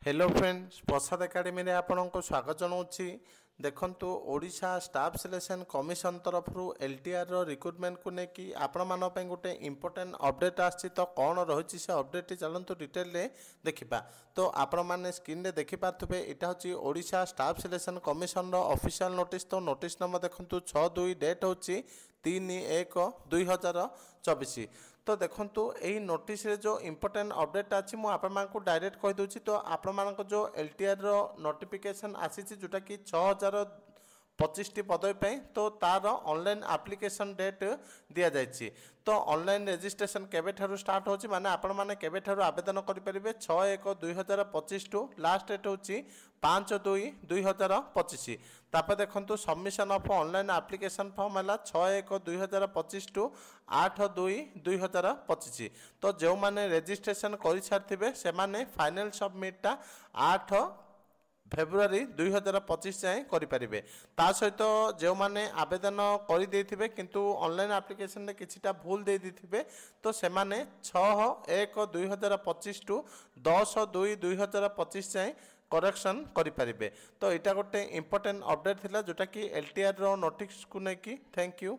Hello friends प्रसाद academy रे आपनको स्वागत जनाऊँगी। देखंतु ओडिशा स्टाफ सिलेक्शन कमिशन तरफ एलटीआर रिक्रुटमेंट को लेकिन आपण गोटे इंपोर्टेंट अपडेट आसी तो कौन रही से अपडेट चलतु डिटेल देखा। तो आपण मैंने स्क्रीन रे देखि पार्थुबे एटा होची Odisha staff selection commission official notice. तो नोटिस नंबर देखंतु 6/2 डेट होची 3/1/2024। तो देखंतु यही नोटिस रे जो इंपोर्टेंट अपडेट अच्छी मुझे आपको डायरेक्ट कही दूची। तो आपण जो एलटीआर नोटिफिकेशन आसी जोटा कि 6025 पदवी तो तार ऑनलाइन एप्लिकेशन डेट दि जाइए। तो ऑनलाइन रजिस्ट्रेशन केबे ठारू स्टार्ट होची माने आपण माने केबे ठारू आवेदन करि परिबे 6/1/2025 टू लास्ट डेट होची 5/2/2025। तापर देखंतु submission of online application form है 6/1/2025 टू 8/2/2025। तो जो माने रजिस्ट्रेशन कर सारी से माने फाइनल सबमिटा 8 फेब्रुआरी 2025 जाए करें। ता सहित जो मैंने आवेदन कर किंतु ऑनलाइन एप्लिकेशन किछिटा भूल दे थे तो से माने 6/1/2025 टू 10/2/2025 जाए करेक्शन करें। तो यहाँ गोटे इंपोर्टेंट अपडेट थिला जोटा कि एलटीआर नोटिस को लेकिन। Thank you.